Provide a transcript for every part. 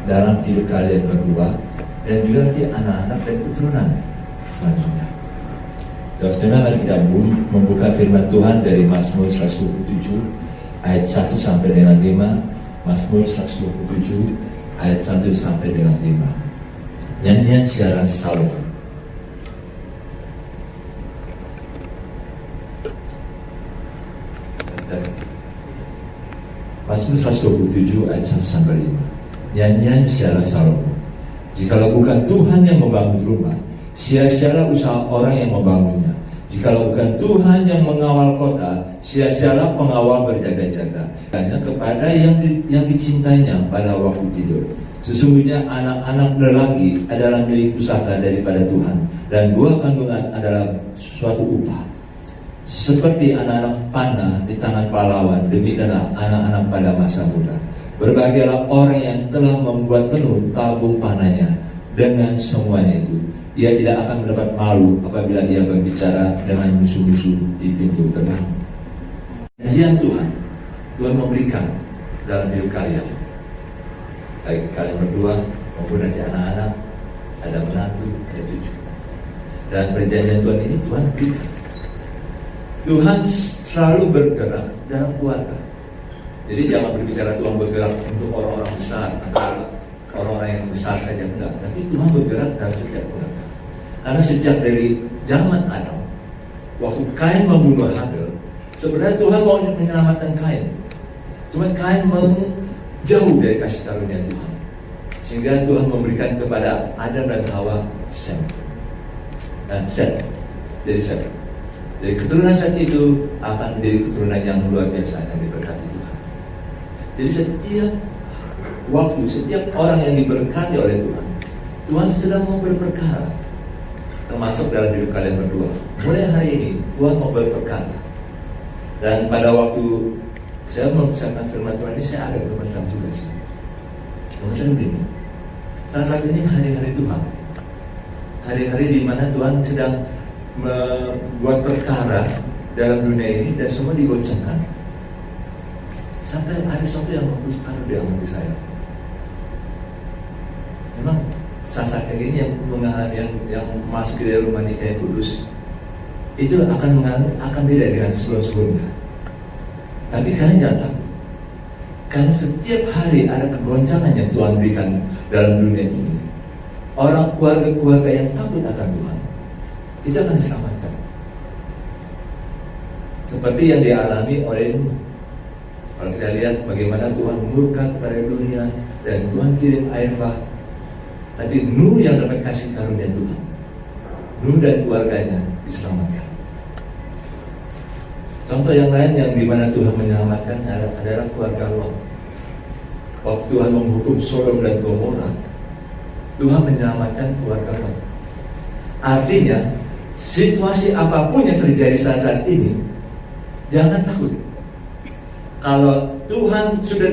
dalam hidup kalian berdua, dan juga nanti anak-anak dan keturunan selanjutnya. Teman-teman, mari kita membuka firman Tuhan dari Mazmur 127 ayat 1 sampai dengan 5. Mazmur 127 ayat 1 sampai dengan 5. Nyanyian Syarah Salomo. Mazmur 127 ayat 1 sampai 5. Nyanyian Syarah Salomo. Jikalau bukan Tuhan yang membangun rumah, sia-sialah usaha orang yang membangunnya. Jikalau bukan Tuhan yang mengawal kota, sia-sialah pengawal berjaga-jaga. Hanya kepada yang dicintainya pada waktu tidur. Sesungguhnya anak-anak lelaki adalah milik pusaka daripada Tuhan, dan buah kandungan adalah suatu upah. Seperti anak-anak panah di tangan pahlawan, demikianlah anak-anak pada masa muda. Berbahagialah orang yang telah membuat penuh tabung panahnya dengan semuanya itu. Ia tidak akan mendapat malu apabila ia berbicara dengan musuh-musuh di pintu gerbang. Janjian Tuhan memberikan dalam hidup kalian, baik kalian berdua maupun nanti anak-anak, ada menantu, ada cucu. Dan perjanjian Tuhan ini Tuhan berikan. Tuhan selalu bergerak dalam keluarga. Jadi jangan berbicara Tuhan bergerak untuk orang-orang besar atau orang-orang yang besar saja, enggak. Tapi Tuhan bergerak dalam setiap keluarga. Karena sejak dari zaman Adam, waktu Kain membunuh Habel, sebenarnya Tuhan mau menyelamatkan Kain. Cuma Kain menjauh dari kasih karunia Tuhan. Sehingga Tuhan memberikan kepada Adam dan Hawa Sem. Dan Set. Dari Set. Dari keturunan Set itu akan menjadi keturunan yang luar biasa yang diberkati Tuhan. Jadi setiap waktu, setiap orang yang diberkati oleh Tuhan, Tuhan sedang mau berperkara, termasuk dalam hidup kalian berdua. Mulai hari ini Tuhan mau berperkara. Dan pada waktu saya mempersiapkan firman Tuhan ini, saya agak gemetar juga sih. Gemetar begini. Salah satu ini hari-hari Tuhan, hari-hari di mana Tuhan sedang membuat perkara dalam dunia ini dan semua digoncangkan. Sampai ada sesuatu yang taruh di dalam hati saya. Memang saat-saat kayak gini yang mengalami yang masuk ke dalam rumah nikah yang kudus itu akan beda dengan sebelum-sebelumnya. Tapi kalian jangan takut, karena setiap hari ada kegoncangan yang Tuhan berikan dalam dunia ini. Orang keluarga yang takut akan Tuhan itu akan diselamatkan. Seperti yang dialami oleh Nuh. Kalau kita lihat bagaimana Tuhan murka kepada dunia dan Tuhan kirim air bah. Tapi Nuh yang dapat kasih karunia Tuhan. Nuh dan keluarganya diselamatkan. Contoh yang lain yang dimana Tuhan menyelamatkan adalah keluarga Lot. Waktu Tuhan menghukum Sodom dan Gomora, Tuhan menyelamatkan keluarga Lot. Artinya, situasi apapun yang terjadi saat ini, jangan takut. Kalau Tuhan sudah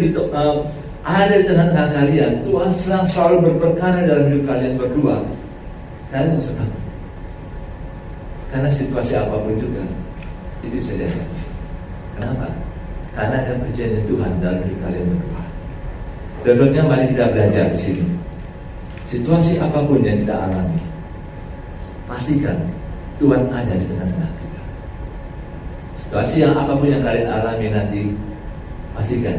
ada di tengah-tengah kalian, Tuhan selalu berperkara dalam hidup kalian berdua, kalian tidak usah takut. Karena situasi apapun juga itu bisa dihadapi. Kenapa? Karena ada perjanjian Tuhan dalam hidup kalian berdua. Tentunya mari kita belajar di sini. Situasi apapun yang kita alami, pastikan Tuhan ada di tengah-tengah kita. Situasi yang apapun yang kalian alami nanti, pastikan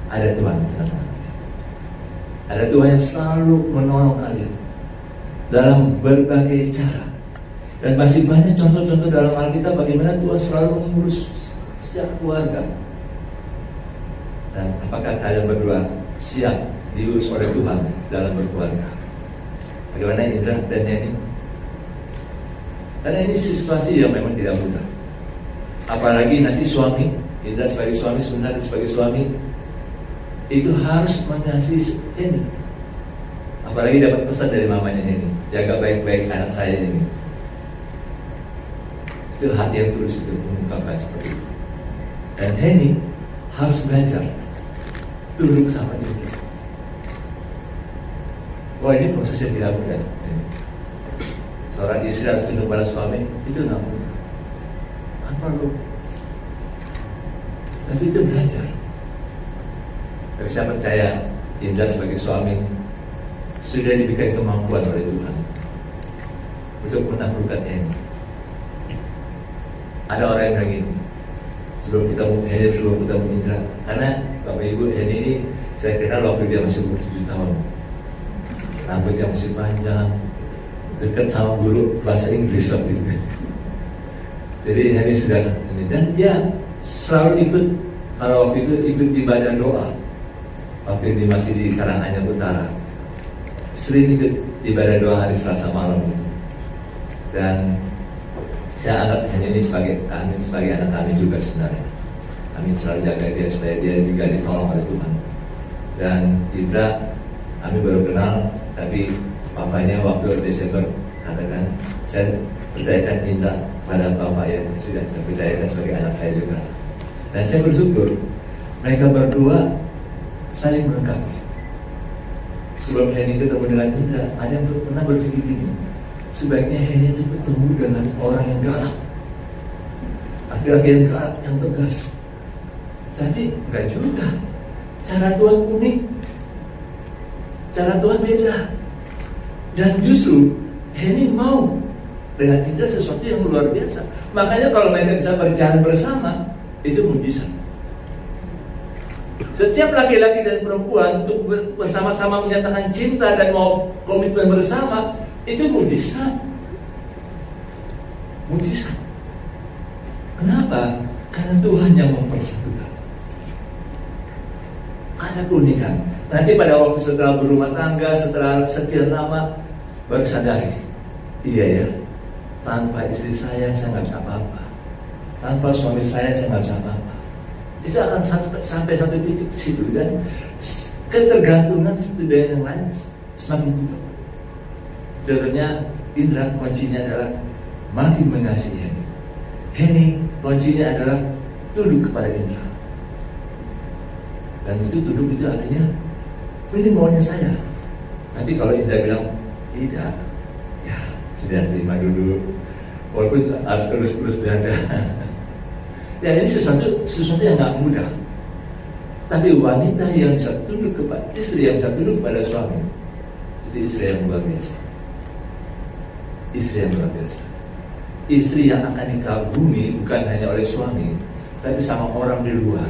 ada Tuhan di tengah-tengah kalian. Ada Tuhan yang selalu menolong kalian dalam berbagai cara. Dan masih banyak contoh-contoh dalam Alkitab bagaimana Tuhan selalu mengurus setiap keluarga. Dan apakah kalian berdua siap diurus oleh Tuhan dalam berkeluarga? Bagaimana Indra dan Yeni? Karena ini situasi yang memang tidak mudah. Apalagi nanti suami, Indra sebagai suami, sebenarnya sebagai suami, itu harus mengasihi Heni. Apalagi dapat pesan dari mamanya Heni, jaga baik-baik anak saya ini. Itu hati yang tulus itu mengungkapkan seperti itu. Dan Heni harus belajar tunduk sama dia. Wah, ini proses yang tidak mudah. Seorang istri harus tunduk pada suami, itu tidak mudah. Apa lu? Tapi itu belajar. Tapi saya percaya Indra sebagai suami sudah diberikan kemampuan oleh Tuhan untuk menaklukkan Henny. Ada orang yang bilang gini, sebelum ketemu Indra, karena Bapak Ibu, Henny ini saya kenal waktu dia masih umur 7 tahun, rambutnya masih panjang, dekat sama guru bahasa Inggris waktu itu. Jadi Henny sudah ini, dan dia selalu ikut, kalau waktu itu ikut ibadah doa. Waktu ini masih di Karanganyar Utara, sering ikut ibadah doa hari Selasa malam itu. Dan saya anggap Henny ini sebagai anak kami juga sebenarnya. Kami selalu jaga dia supaya dia juga ditolong oleh Tuhan. Dan Indra kami baru kenal, tapi papanya waktu Desember katakan, saya percayakan Indra pada Bapak ya, sudah saya percayakan sebagai anak saya juga. Dan saya bersyukur mereka berdua saling melengkapi. Sebelum Henny ketemu dengan Indra, ada yang pernah berpikir gini, sebaiknya Henny itu ketemu dengan orang yang galak, laki-laki yang galak, yang tegas. Tapi enggak juga. Cara Tuhan unik, cara Tuhan beda. Dan justru Henny mau dengan Indra sesuatu yang luar biasa. Makanya kalau mereka bisa berjalan bersama, itu mujizat. Setiap laki-laki dan perempuan untuk bersama-sama menyatakan cinta dan mau komitmen bersama, itu mujizat. Mujizat. Kenapa? Karena Tuhan yang mempersatukan. Ada keunikan. Nanti pada waktu setelah berumah tangga, setelah sekian lama, baru sadari, iya ya, tanpa istri saya nggak bisa apa-apa. Tanpa suami saya nggak bisa apa-apa. Itu akan sampai satu titik di situ, dan ketergantungan satu dengan yang lain semakin kuat. Tentunya Indra kuncinya adalah makin mengasihi Henny. Henny kuncinya adalah tunduk kepada Indra. Dan itu tunduk itu artinya ini maunya saya. Tapi kalau Indra bilang tidak, ya sudah terima dulu. Walaupun harus terus dada. Ya ini sesuatu yang gak mudah. Tapi wanita yang bisa tunduk kepada istri, yang bisa tunduk kepada suami, itu istri yang luar biasa. Istri yang luar biasa. Istri yang akan dikagumi bukan hanya oleh suami, tapi sama orang di luar.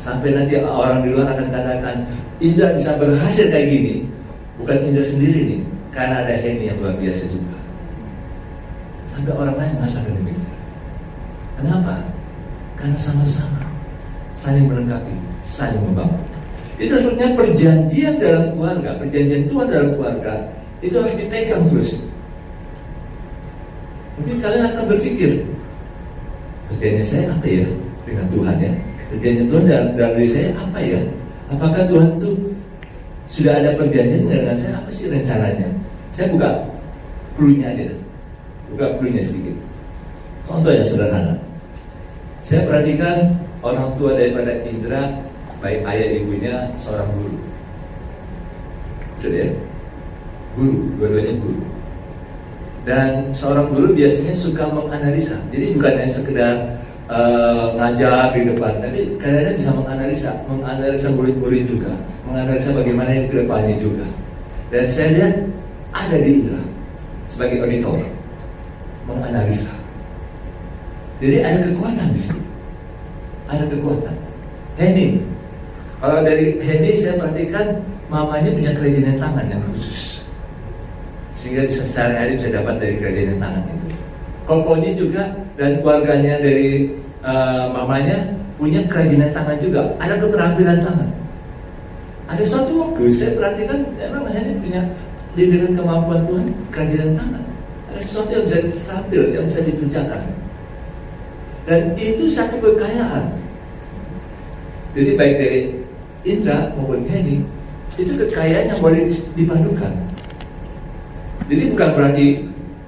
Sampai nanti orang di luar akan katakan, Indra bisa berhasil kayak gini, bukan Indra sendiri nih, karena ada Henny yang luar biasa juga. Sampai orang lain merasakan demikian. Kenapa? Karena sama-sama saling melengkapi, saling membangun. Itu sebetulnya perjanjian dalam keluarga, perjanjian Tuhan dalam keluarga, itu harus dipegang terus. Mungkin kalian akan berpikir, perjanjian saya apa ya dengan Tuhan ya? Perjanjian Tuhan dalam diri saya apa ya? Apakah Tuhan itu sudah ada perjanjian dengan saya? Apa sih rencananya? Saya buka clue-nya aja, buka clue-nya sedikit. Contoh yang sederhana. Saya perhatikan orang tua daripada Indra, baik ayah ibunya seorang guru. Betul ya? Guru, dua-duanya guru. Dan seorang guru biasanya suka menganalisa. Jadi bukan hanya sekedar ngajar di depan, tapi kadang-kadang bisa menganalisa murid-murid juga, menganalisa bagaimana ini ke depannya juga. Dan saya lihat ada di Indra sebagai auditor, menganalisa. Jadi ada kekuatan di situ. Ada kekuatan. Henny, kalau dari Henny saya perhatikan mamanya punya kerajinan tangan yang khusus, sehingga bisa sehari-hari bisa dapat dari kerajinan tangan itu. Kokonya juga dan keluarganya dari mamanya punya kerajinan tangan juga. Ada keterampilan tangan. Ada suatu waktu saya perhatikan memang Henny punya diberikan kemampuan Tuhan kerajinan tangan. Ada sesuatu yang bisa ditampil, yang bisa dikerjakan. Dan itu satu kekayaan. Jadi baik dari Indra maupun Henny, itu kekayaan yang boleh dipadukan. Jadi bukan berarti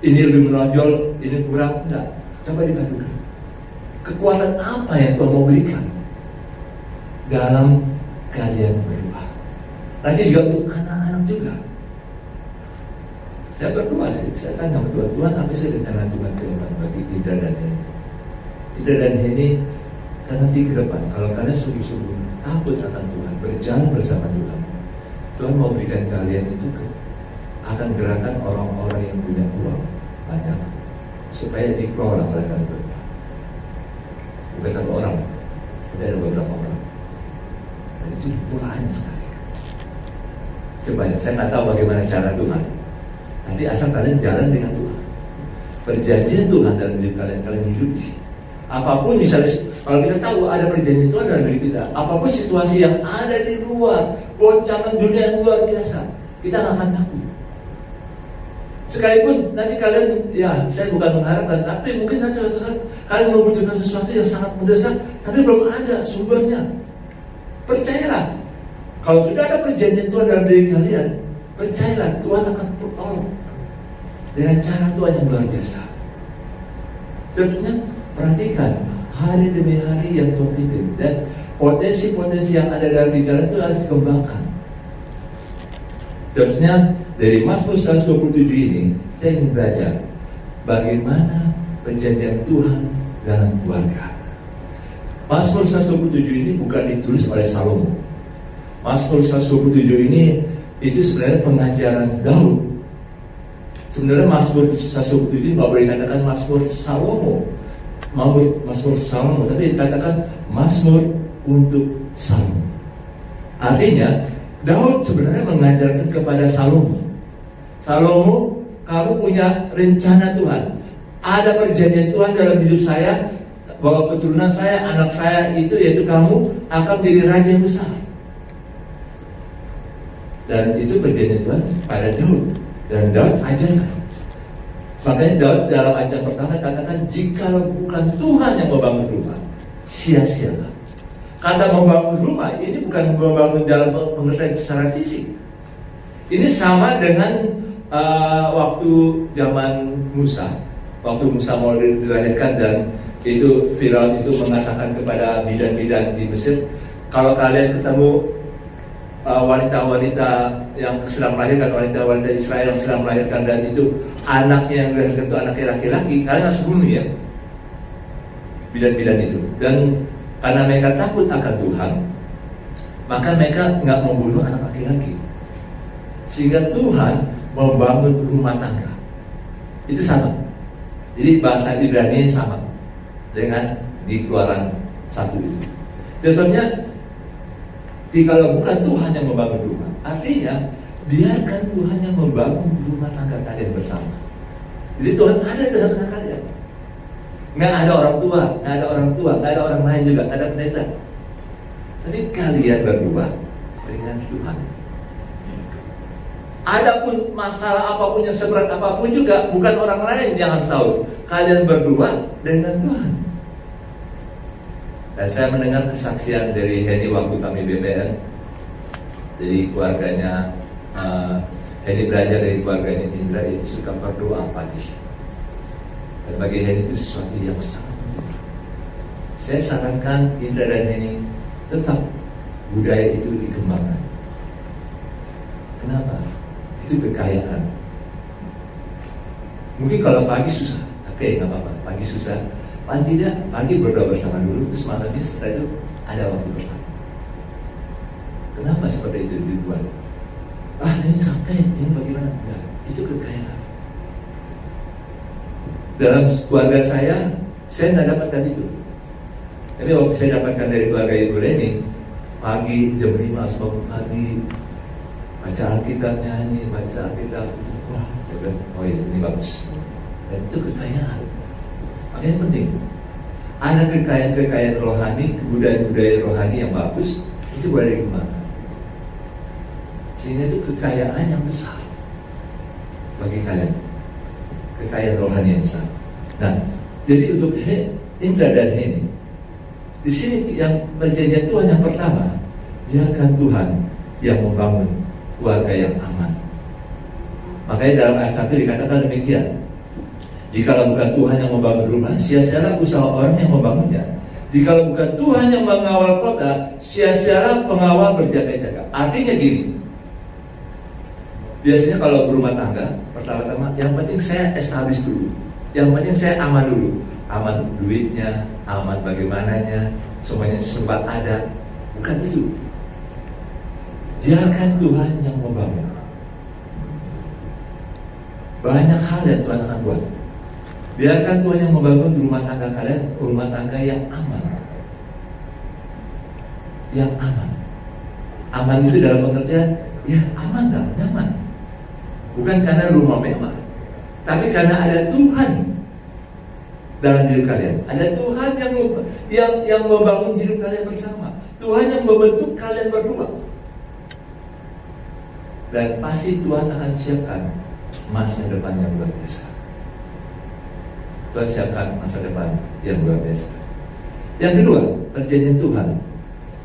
ini lebih menonjol, ini kurang, enggak. Coba dipadukan. Kekuatan apa yang Tuhan mau berikan dalam kalian berdua? Nanti juga untuk anak-anak juga. Saya berdoa sih, saya tanya sama Tuhan, apa sih rencana Tuhan ke depan bagi Indra dan Henny? Indra dan Henny, nanti ke depan, kalau kalian sungguh-sungguh takut akan Tuhan, berjalan bersama Tuhan, Tuhan mau berikan kalian itu akan gerakan orang-orang yang punya uang banyak supaya dikelola oleh kami berdua. Bukan satu orang, tapi ada beberapa orang. Dan itu banyak sekali. Itu banyak. Saya nggak tahu bagaimana cara Tuhan, tapi asal kalian jalan dengan Tuhan. Perjanjian Tuhan dalam diri kalian, kalian hidup di sini. Apapun misalnya, kalau kita tahu ada perjanjian Tuhan dalam diri kita, apapun situasi yang ada di luar, goncangan dunia yang luar biasa, kita nggak akan takut. Sekalipun nanti kalian, ya saya bukan mengharapkan, tapi mungkin nanti suatu saat kalian membutuhkan sesuatu yang sangat mendesak, tapi belum ada sumbernya. Percayalah, kalau sudah ada perjanjian Tuhan dalam diri kalian, percayalah Tuhan akan bertolong dengan cara Tuhan yang luar biasa. Tentunya perhatikan hari demi hari yang Tuhan pimpin, dan potensi-potensi yang ada dalam diri kalian itu harus dikembangkan. Terusnya dari Mazmur 127 ini kita ingin belajar bagaimana perjanjian Tuhan dalam keluarga. Mazmur 127 ini bukan ditulis oleh Salomo. Mazmur 127 ini itu sebenarnya pengajaran Daud. Sebenarnya Mazmur 127 ini nggak boleh dikatakan Mazmur Salomo, Mazmur Salomo, tapi dikatakan Mazmur untuk Salomo. Artinya Daud sebenarnya mengajarkan kepada Salomo, Salomo, kamu punya rencana Tuhan, ada perjanjian Tuhan dalam hidup saya, bahwa keturunan saya, anak saya itu, yaitu kamu, akan menjadi raja yang besar. Dan itu perjanjian Tuhan pada Daud, dan Daud ajarkan. Makanya Daud dalam ayat yang pertama katakan, jikalau bukan Tuhan yang membangun rumah, sia-sialah. Kata membangun rumah ini bukan membangun dalam pengertian secara fisik. Ini sama dengan waktu zaman Musa. Waktu Musa mau dilahirkan dan itu Firaun itu mengatakan kepada bidan-bidan di Mesir, kalau kalian ketemu wanita-wanita yang sedang melahirkan, wanita-wanita Israel yang sedang melahirkan, dan itu anaknya yang dilahirkan itu anaknya laki-laki, kalian harus bunuh ya bidan-bidan itu. Dan karena mereka takut akan Tuhan, maka mereka nggak membunuh anak laki-laki. Sehingga Tuhan membangun rumah tangga. Itu sama. Jadi bahasa Ibrani sama dengan di Keluaran 1 itu. Contohnya, jikalau bukan Tuhan yang membangun rumah, artinya biarkan Tuhan yang membangun rumah tangga kalian bersama. Jadi Tuhan ada di tengah-tengah kalian. Nggak ada orang tua, nggak ada orang lain juga, nggak ada pendeta. Tapi kalian berdua dengan Tuhan. Adapun masalah apapun yang seberat apapun juga bukan orang lain yang harus tahu. Kalian berdua dengan Tuhan. Dan saya mendengar kesaksian dari Henny waktu kami BPN. Jadi keluarganya Henny belajar dari keluarganya Indra, itu suka berdoa pagi. Dan bagi Henny itu sesuatu yang sangat penting. Saya sarankan Indra dan Henny tetap budaya itu dikembangkan. Kenapa? Itu kekayaan. Mungkin kalau pagi susah, oke, nggak apa-apa. Pagi susah, paling tidak pagi berdoa bersama dulu, terus malamnya setelah itu ada waktu bersama. Kenapa seperti itu dibuat? Ini capek, ini bagaimana? Enggak, itu kekayaan. Dalam keluarga saya nggak dapatkan itu. Tapi waktu saya dapatkan dari keluarga Ibu Reni, pagi jam 5 harus bangun pagi, baca Alkitab, nyanyi, baca Alkitab. Wah, saya bilang, oh iya, ini bagus. Dan itu kekayaan. Makanya penting. Ada kekayaan rohani, kebudayaan rohani yang bagus, itu boleh dikembangkan. Sehingga itu kekayaan yang besar bagi kalian. Kekayaan rohani yang besar. Nah, jadi untuk Indra dan Henny, di sini yang perjanjian Tuhan yang pertama, biarkan Tuhan yang membangun keluarga yang aman. Makanya dalam ayat 1 dikatakan demikian, jikalau bukan Tuhan yang membangun rumah, sia-sialah usaha orang yang membangunnya. Jikalau bukan Tuhan yang mengawal kota, sia-sialah pengawal berjaga-jaga. Artinya gini, biasanya kalau berumah tangga, pertama-tama yang penting saya establish dulu, yang penting saya aman dulu, aman duitnya, aman bagaimananya, semuanya sempat ada. Bukan itu. Biarkan Tuhan yang membangun. Banyak hal yang Tuhan akan buat. Biarkan Tuhan yang membangun rumah tangga kalian, rumah tangga yang aman. Yang aman. Aman itu dalam pengertian, ya aman lah, nyaman. Bukan karena rumah mewah, tapi karena ada Tuhan dalam hidup kalian. Ada Tuhan yang membangun hidup kalian bersama. Tuhan yang membentuk kalian berdua. Dan pasti Tuhan akan siapkan masa depan yang luar biasa. Tuhan siapkan masa depan yang luar biasa. Yang kedua, perjanjian Tuhan.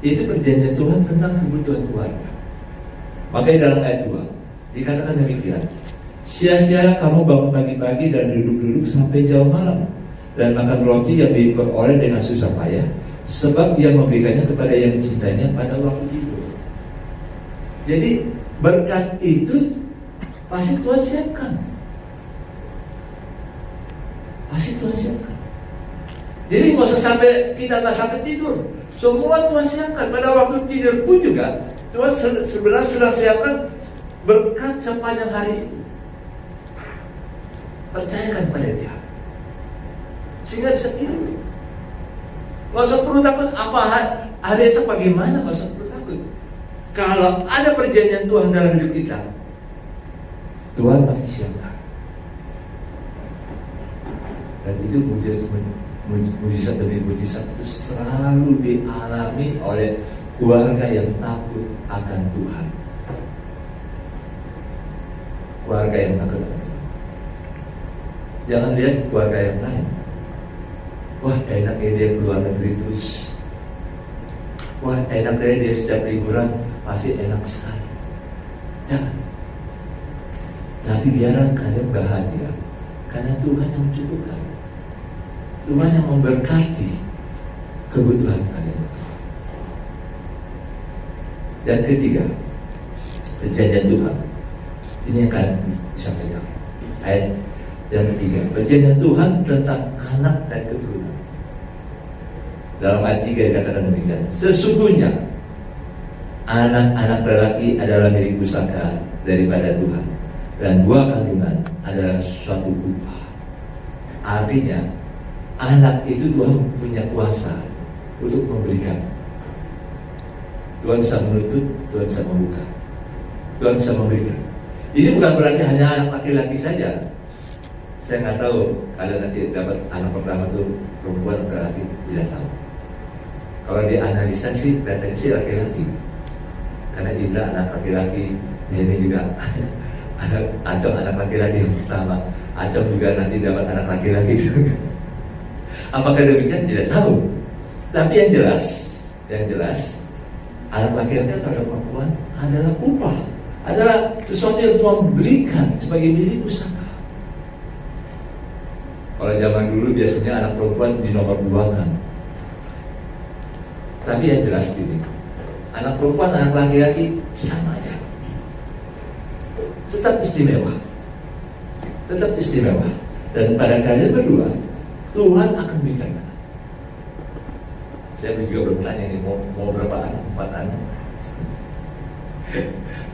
Itu perjanjian Tuhan tentang kebutuhan keluarga. Makanya dalam ayat 2 dikatakan demikian, sia-sialah kamu bangun pagi-pagi dan duduk-duduk sampai jauh malam, dan makan roti yang diperoleh dengan susah payah, sebab Ia memberikannya kepada yang dicintainya pada waktu tidur. Jadi berkat itu pasti Tuhan siapkan. Pasti Tuhan siapkan. Jadi nggak usah sampai kita nggak sampai tidur. Semua Tuhan siapkan. Pada waktu tidur pun juga Tuhan sebenarnya sedang siapkan berkat sepanjang hari itu. Percayakan pada Dia, sehingga bisa tidur. Nggak usah perlu takut apa hari esok bagaimana. Nggak usah perlu takut. Kalau ada perjanjian Tuhan dalam hidup kita, Tuhan pasti siapkan. Dan itu mujizat demi mujizat itu selalu dialami oleh keluarga yang takut akan Tuhan. Keluarga yang takut akan Tuhan. Jangan lihat keluarga yang lain. Wah, enaknya dia keluar negeri terus. Wah, enaknya dia setiap liburan pasti enak sekali. Jangan. Tapi biarlah kalian bahagia, karena Tuhan yang mencukupkan. Tuhan yang memberkati kebutuhan kalian. Dan ketiga, perjanjian Tuhan. Ini yang kalian bisa pegang. Ayat yang ketiga, perjanjian Tuhan tentang anak dan keturunan. Dalam ayat 3 dikatakan demikian, sesungguhnya anak-anak lelaki adalah milik pusaka daripada Tuhan, dan buah kandungan adalah suatu upah. Artinya, anak itu Tuhan punya kuasa untuk memberikan. Tuhan bisa menutup, Tuhan bisa membuka, Tuhan bisa memberikan. Ini bukan berarti hanya anak laki-laki saja. Saya nggak tahu kalian nanti dapat anak pertama itu perempuan atau laki, tidak tahu. Kalau dianalisa sih kelihatannya sih laki-laki, karena Indra anak laki-laki, ini juga Acong anak laki-laki yang pertama, Acong juga nanti dapat anak laki-laki juga. Apakah demikian? Tidak tahu. Tapi yang jelas, anak laki-laki atau perempuan adalah upah, adalah sesuatu yang Tuhan berikan sebagai milik pusaka. Kalau zaman dulu biasanya anak perempuan dinomor 2-kan. Tapi yang jelas gini, anak perempuan, anak laki-laki sama aja. Tetap istimewa. Tetap istimewa. Dan pada kalian berdua, Tuhan akan berikan anak. Saya juga belum tanya nih, mau berapa anak? 4 anak?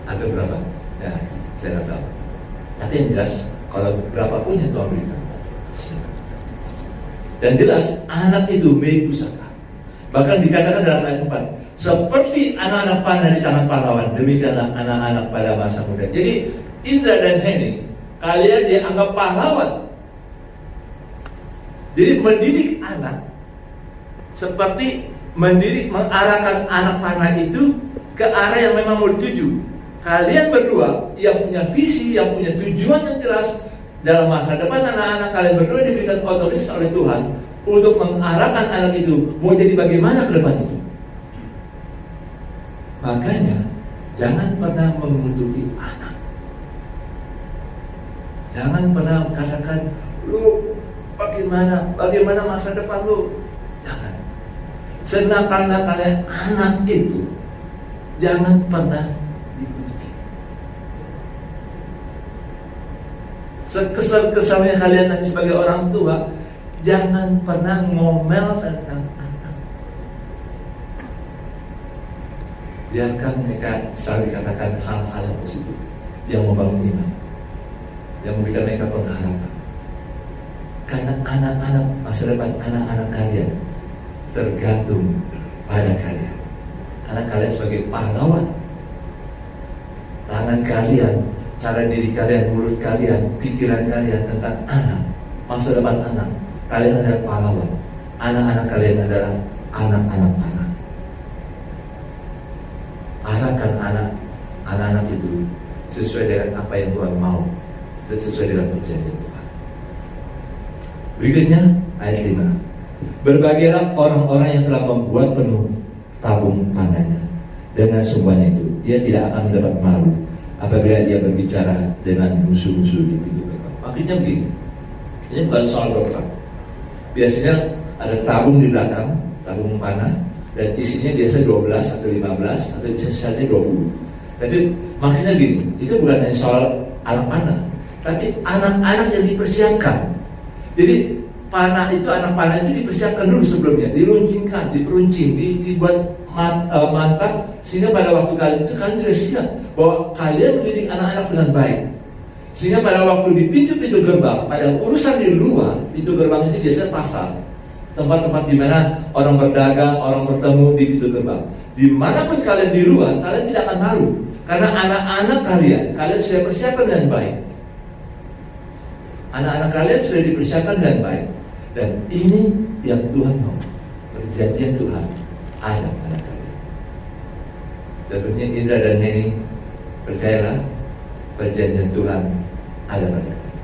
Atau berapa? Ya, saya nggak tahu. Tapi yang jelas, kalau berapapun yang Tuhan berikan, dan jelas anak itu milik pusaka. Bahkan dikatakan dalam ayat 4, seperti anak-anak panah di tangan pahlawan, demikianlah anak-anak pada masa muda. Jadi Indra dan Henny, kalian dianggap pahlawan. Jadi mendidik anak seperti mengarahkan anak panah itu ke arah yang memang mau dituju. Kalian berdua yang punya visi, yang punya tujuan yang jelas dalam masa depan, anak-anak kalian berdua diberikan otoritas oleh Tuhan untuk mengarahkan anak itu mau jadi bagaimana ke depan itu. Makanya jangan pernah mengutuki anak. Jangan pernah katakan, lu bagaimana masa depan lu. Jangan. Senakal-nakalnya anak itu jangan pernah dikutuki. Sekesal-kesalnya kalian nanti sebagai orang tua, jangan pernah ngomel tentang anak. Biarkan mereka selalu dikatakan hal-hal yang positif, yang membangun iman, yang memberikan mereka pengharapan. Karena anak-anak, masa depan anak-anak kalian tergantung pada kalian. Anak kalian sebagai pahlawan. Tangan kalian, cara diri kalian, mulut kalian, pikiran kalian tentang anak, masa depan anak. Kalian adalah pahlawan. Anak-anak kalian adalah anak-anak panah. Arahkan anak-anak itu sesuai dengan apa yang Tuhan mau dan sesuai dengan perjanjian Tuhan. Berikutnya ayat 5. Berbahagialah orang-orang yang telah membuat penuh tabung panahnya. Dengan semuanya itu ia tidak akan mendapat malu apabila ia berbicara dengan musuh-musuh di pintu gerbang. Maksudnya begini, ini bukan soal berkat. Biasanya ada tabung di belakang, tabung panah, dan isinya biasa 12 atau 15 atau bisa saja 20. Tapi maksudnya gini, itu bukan hanya soal anak panah, tapi anak-anak yang dipersiapkan. Jadi panah itu, anak panah itu dipersiapkan dulu sebelumnya, diruncingkan, diperuncing, dibuat mantap, sehingga pada waktu kalian itu kalian sudah siap bahwa kalian mendidik anak-anak dengan baik. Sehingga pada waktu di pintu-pintu gerbang, pada urusan di luar, pintu gerbang itu biasa pasar, tempat-tempat di mana orang berdagang, orang bertemu di pintu gerbang. Dimanapun kalian di luar, kalian tidak akan malu, karena anak-anak kalian sudah persiapkan dengan baik. Anak-anak kalian sudah dipersiapkan dengan baik. Dan ini yang Tuhan mau. Perjanjian Tuhan ada pada kalian. Tentunya Indra dan Heni, percayalah, perjanjian Tuhan ada pada kalian.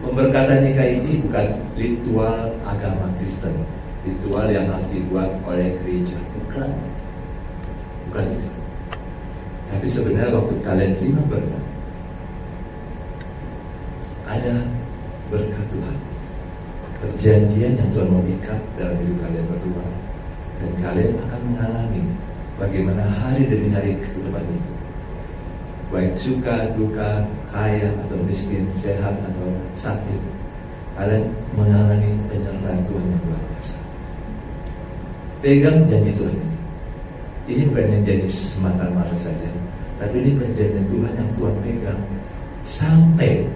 Pemberkatan nikah ini bukan ritual agama Kristen, ritual yang harus dibuat oleh gereja. Bukan itu. Tapi sebenarnya waktu kalian terima berkat, ada berkat Tuhan, perjanjian yang Tuhan mau ikat dalam hidup kalian berdua, dan kalian akan mengalami bagaimana hari demi hari ke depan itu, baik suka, duka, kaya atau miskin, sehat atau sakit, kalian mengalami penyertaan Tuhan yang luar biasa. Pegang janji Tuhan ini. Ini bukan yang janji semata-mata saja, tapi ini perjanjian Tuhan yang Tuhan pegang sampai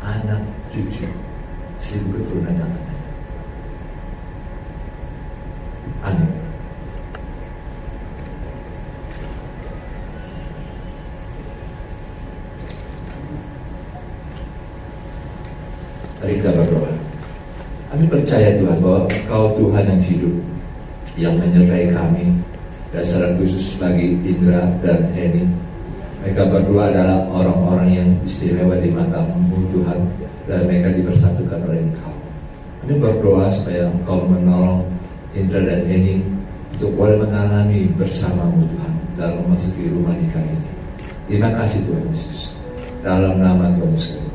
anak cucu 1000 keturunan yang akan datang. Amin. Mari kita berdoa. Kami percaya Tuhan bahwa Engkau Tuhan yang hidup, yang menyertai kami, dan secara khusus bagi Indra dan Heni. Mereka berdua adalah orang-orang yang istimewa di mata-Mu Tuhan, dan mereka dipersatukan oleh Engkau. Kami berdoa supaya Engkau menolong Indra dan Heni untuk boleh mengalami bersama-Mu Tuhan dalam memasuki rumah nikah ini. Terima kasih Tuhan Yesus. Dalam nama Tuhan Yesus.